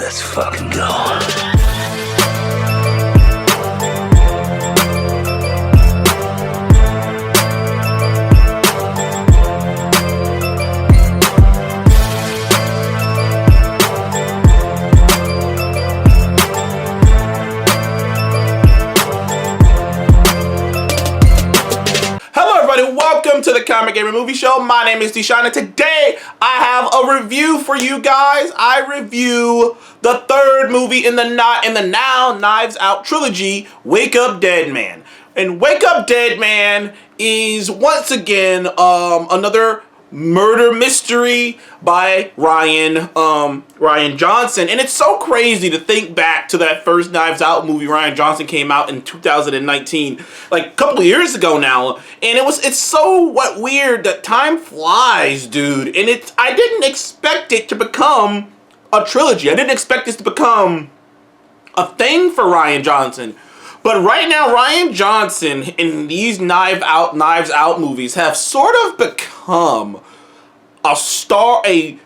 Let's fucking go. Welcome to the Comic Gamer Movie Show. My name is Deshaun, and today I have a review for you guys. I review the third movie in the now Knives Out trilogy, Wake Up Dead Man. And Wake Up Dead Man is once again another murder mystery by Rian Johnson. And it's so crazy to think back to that first Knives Out movie Rian Johnson came out in 2019, like a couple of years ago now. And it's so weird that time flies, dude. And I didn't expect it to become a trilogy. I didn't expect this to become a thing for Rian Johnson. But right now, Rian Johnson in these Knives Out movies have sort of become a star-studded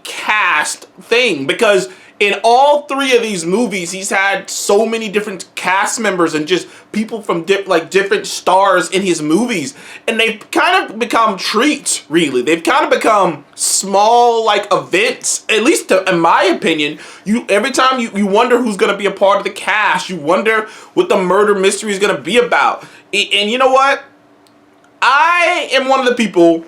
cast thing, because in all three of these movies, he's had so many different cast members and just people from different stars in his movies, and they've kind of become treats. Really, they've kind of become small events. At least in my opinion, every time you wonder who's going to be a part of the cast, you wonder what the murder mystery is going to be about. And you know what? I am one of the people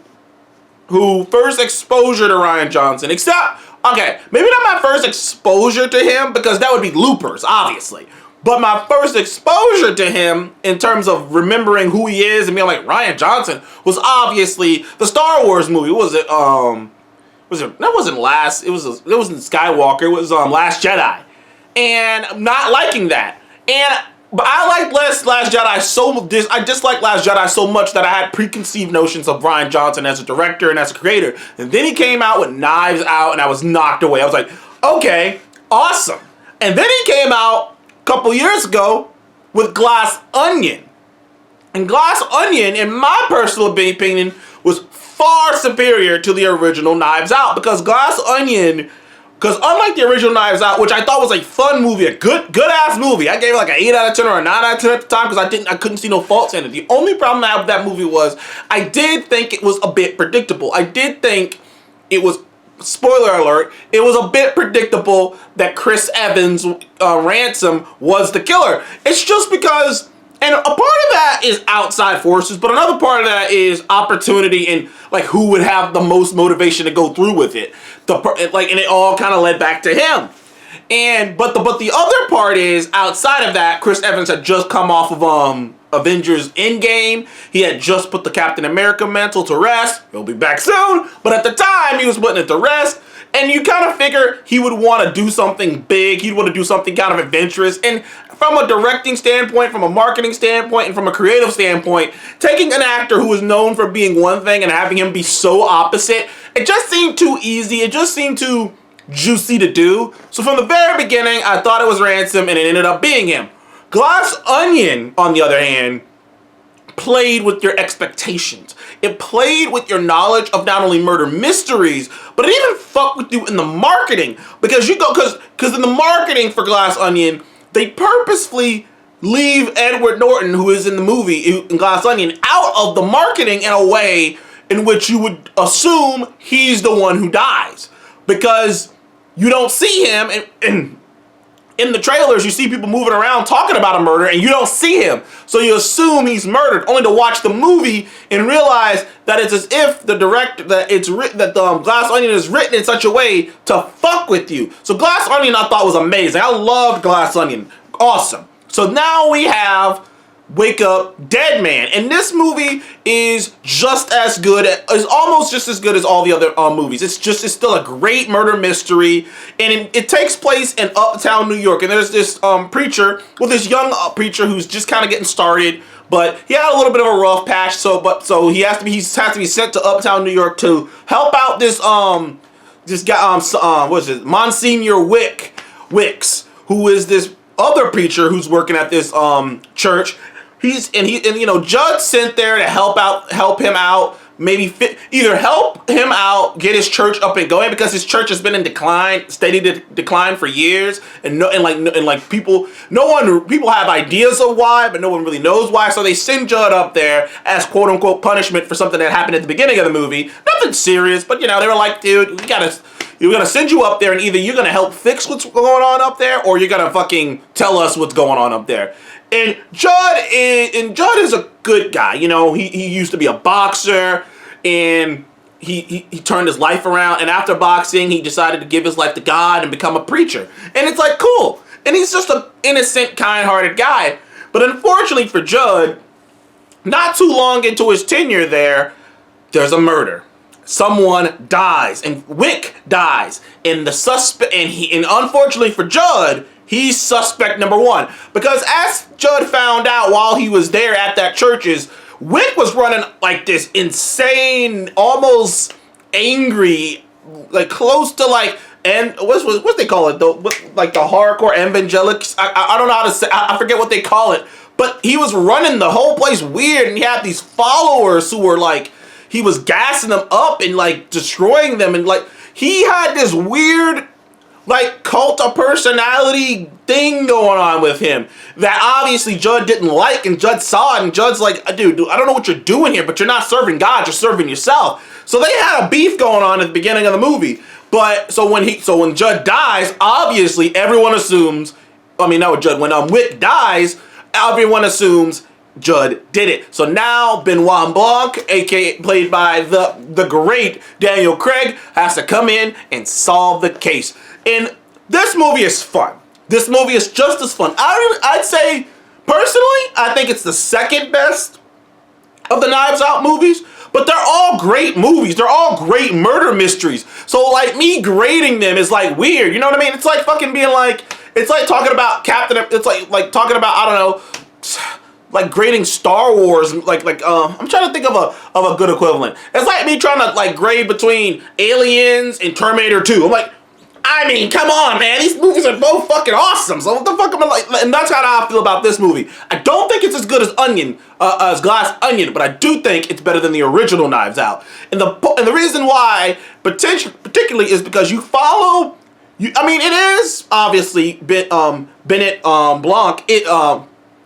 who first exposure to Rian Johnson, maybe not my first exposure to him, because that would be Loopers, obviously. But my first exposure to him, in terms of remembering who he is and being like, Rian Johnson, was obviously the Star Wars movie. It wasn't Skywalker, it was Last Jedi. And I'm not liking that. But I liked Last Jedi I disliked Last Jedi so much that I had preconceived notions of Rian Johnson as a director and as a creator. And then he came out with Knives Out, and I was knocked away. I was like, okay, awesome. And then he came out a couple years ago with Glass Onion. And Glass Onion, in my personal opinion, was far superior to the original Knives Out, because Because unlike the original Knives Out, which I thought was a fun movie, a good ass movie, I gave it like an 8 out of 10 or a 9 out of 10 at the time, because I couldn't see no faults in it. The only problem I had with that movie was I did think it was a bit predictable. I did think it was, spoiler alert, it was a bit predictable that Chris Evans' Ransom was the killer. It's just because, and a part of that is outside forces, but another part of that is opportunity and who would have the most motivation to go through with it. And it all kind of led back to him. But the other part is, outside of that, Chris Evans had just come off of Avengers Endgame. He had just put the Captain America mantle to rest. He'll be back soon, but at the time he was putting it to rest. And you kind of figure he would want to do something big. He'd want to do something kind of adventurous. And from a directing standpoint, from a marketing standpoint, and from a creative standpoint, taking an actor who is known for being one thing and having him be so opposite, it just seemed too easy. It just seemed too juicy to do. So from the very beginning, I thought it was Ransom, and it ended up being him. Glass Onion, on the other hand, played with your expectations. It played with your knowledge of not only murder mysteries, but it even fucked with you in the marketing. Because in the marketing for Glass Onion, they purposefully leave Edward Norton, who is in the movie in Glass Onion, out of the marketing in a way in which you would assume he's the one who dies. Because you don't see him, and in the trailers, you see people moving around talking about a murder, and you don't see him. So you assume he's murdered, only to watch the movie and realize that it's as if the Glass Onion is written in such a way to fuck with you. So Glass Onion I thought was amazing. I loved Glass Onion. Awesome. So now we have Wake Up Dead Man, and this movie is almost just as good as all the other movies. It's still a great murder mystery, and it takes place in uptown New York. And there's this this young preacher who's just kind of getting started, but he had a little bit of a rough patch. So he has to be sent to uptown New York to help out this guy Monsignor Wicks, who is this other preacher who's working at this church. Judd sent there to help him out maybe either help him out, get his church up and going, because his church has been in decline, steady decline for years, and people have ideas of why, but no one really knows why. So they send Judd up there as quote unquote punishment for something that happened at the beginning of the movie. Nothing serious, but they were like, dude, we're gonna send you up there, and either you're gonna help fix what's going on up there, or you're gonna fucking tell us what's going on up there. And Judd is a good guy. He used to be a boxer, and he turned his life around. And after boxing, he decided to give his life to God and become a preacher. And it's like, cool. And he's just an innocent, kind-hearted guy. But unfortunately for Judd, not too long into his tenure there's a murder. Someone dies, and Wick dies, and and unfortunately for Judd, he's suspect number one. Because as Judd found out while he was there at that church's, Wick was running like this insane, almost angry, like close to like, and what they call it though, like the hardcore evangelics. I don't know how to say. I forget what they call it. But he was running the whole place weird, and he had these followers who were like, he was gassing them up and like destroying them, and like he had this weird like cult of personality thing going on with him that obviously Judd didn't like, and Judd saw it, and Judd's like, dude, I don't know what you're doing here, but you're not serving God, you're serving yourself. So they had a beef going on at the beginning of the movie. But so when Judd dies, obviously everyone assumes, when Wick dies, everyone assumes Judd did it. So now Benoit Blanc, aka played by the great Daniel Craig, has to come in and solve the case. And this movie is fun. This movie is just as fun. I'd say, personally, I think it's the second best of the Knives Out movies. But they're all great movies. They're all great murder mysteries. So like me grading them is like weird. You know what I mean? It's like fucking being like, it's like talking about it's like talking about, I don't know, like grading Star Wars, I'm trying to think of a good equivalent. It's like me trying to like grade between Aliens and Terminator 2. I'm like, come on, man, these movies are both fucking awesome. So what the fuck am I like? And that's how I feel about this movie. I don't think it's as good as Glass Onion, but I do think it's better than the original Knives Out. And the reason why, particularly, is because you follow. It is obviously Benoit Blanc.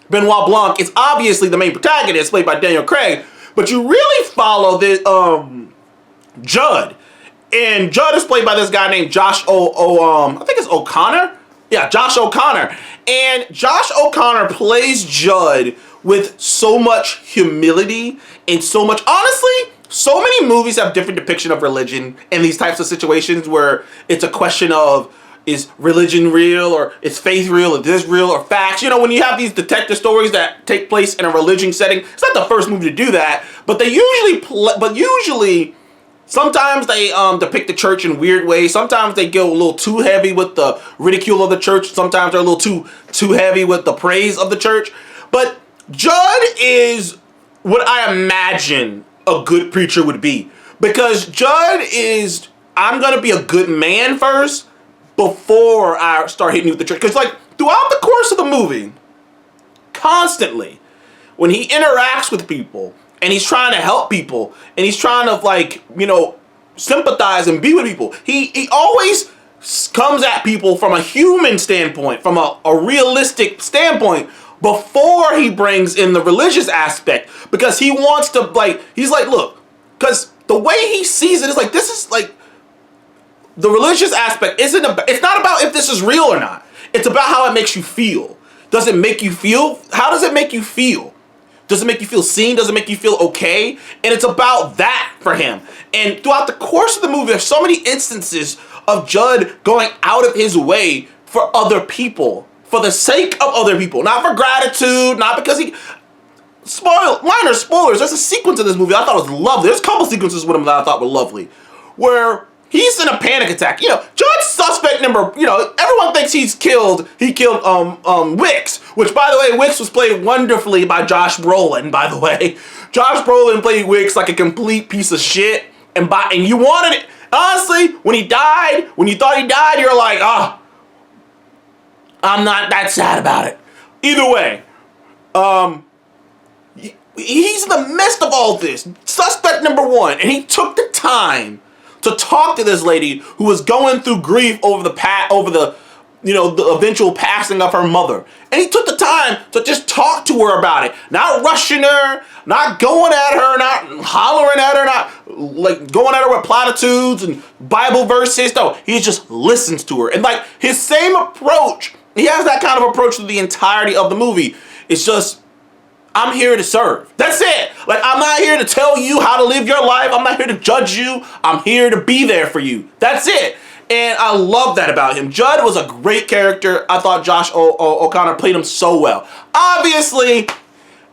Benoit Blanc is obviously the main protagonist, played by Daniel Craig, but you really follow Judd. And Judd is played by this guy named Josh I think it's O'Connor? Yeah, Josh O'Connor. And Josh O'Connor plays Judd with so much humility and so much, honestly, so many movies have different depiction of religion in these types of situations where it's a question of, is religion real, or is faith real, or this real, or facts? When you have these detective stories that take place in a religion setting, it's not the first movie to do that, but they usually sometimes they depict the church in weird ways. Sometimes they go a little too heavy with the ridicule of the church. Sometimes they're a little too heavy with the praise of the church. But Judd is what I imagine a good preacher would be. Because Judd is, I'm going to be a good man first before I start hitting you with the church. Because like throughout the course of the movie, constantly, when he interacts with people, and he's trying to help people, and he's trying to sympathize and be with people, he always comes at people from a human standpoint, from a realistic standpoint, before he brings in the religious aspect, because he wants to he's like, look, because the way he sees it is like, this is like, the religious aspect it's not about if this is real or not. It's about how it makes you feel. Does it make you feel? How does it make you feel? Does it make you feel seen? Does it make you feel okay? And it's about that for him. And throughout the course of the movie, there's so many instances of Judd going out of his way for other people, for the sake of other people, not for gratitude, not because he. Minor spoilers. There's a sequence in this movie I thought was lovely. There's a couple sequences with him that I thought were lovely, where he's in a panic attack. Judd's suspect number, everyone thinks he killed Wicks, which, by the way, Wicks was played wonderfully by Josh Brolin, by the way. Josh Brolin played Wicks like a complete piece of shit, and you wanted it. Honestly, when you thought he died, you're like, I'm not that sad about it. Either way, he's in the midst of all this, suspect number one, and he took the time to talk to this lady who was going through grief over the eventual passing of her mother. And he took the time to just talk to her about it. Not rushing her, not going at her, not hollering at her, not like going at her with platitudes and Bible verses. No, he just listens to her. And like his same approach, he has that kind of approach to the entirety of the movie. It's just, I'm here to serve. That's it. Like, I'm not here to tell you how to live your life. I'm not here to judge you. I'm here to be there for you. That's it. And I love that about him. Judd was a great character. I thought Josh O'Connor played him so well. Obviously,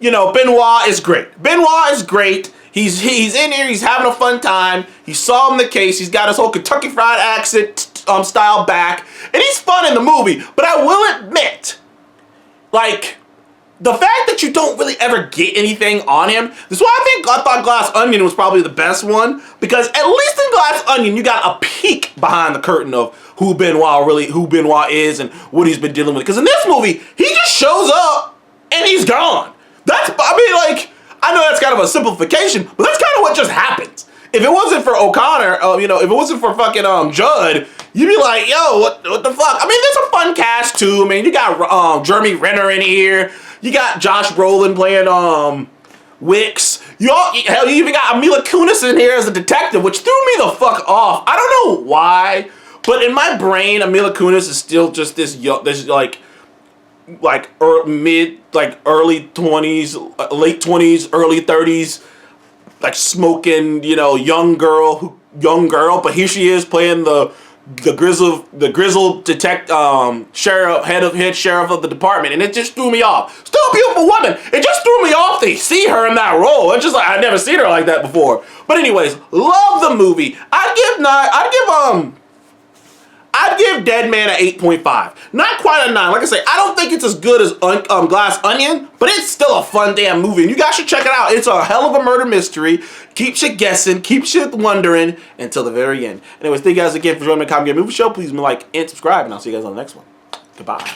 Benoit is great. Benoit is great. He's in here. He's having a fun time. He solving the case. He's got his whole Kentucky Fried accent style back. And he's fun in the movie. But I will admit, like, the fact that you don't really ever get anything on him, this is why I thought Glass Onion was probably the best one, because at least in Glass Onion, you got a peek behind the curtain of who Benoit is and what he's been dealing with. Because in this movie, he just shows up and he's gone. I know that's kind of a simplification, but that's kind of what just happens. If it wasn't for O'Connor, if it wasn't for fucking Judd, you'd be like, yo, what the fuck? I mean, there's a fun cast too. I mean, you got Jeremy Renner in here. You got Josh Brolin playing Wicks. Hell, you even got Mila Kunis in here as a detective, which threw me the fuck off. I don't know why, but in my brain, Mila Kunis is still just this early 20s, late 20s, early 30s, like smoking, young girl. But here she is playing the grizzled head sheriff of the department, and it just threw me off. Still a beautiful woman. It just threw me off to see her in that role. It's just like I'd never seen her like that before. But anyways, love the movie. I'd give Dead Man an 8.5. Not quite a 9. Like I say, I don't think it's as good as Glass Onion, but it's still a fun damn movie, and you guys should check it out. It's a hell of a murder mystery. Keeps you guessing, keeps you wondering until the very end. Anyways, thank you guys again for joining the Comic Game Movie Show. Please like and subscribe, and I'll see you guys on the next one. Goodbye.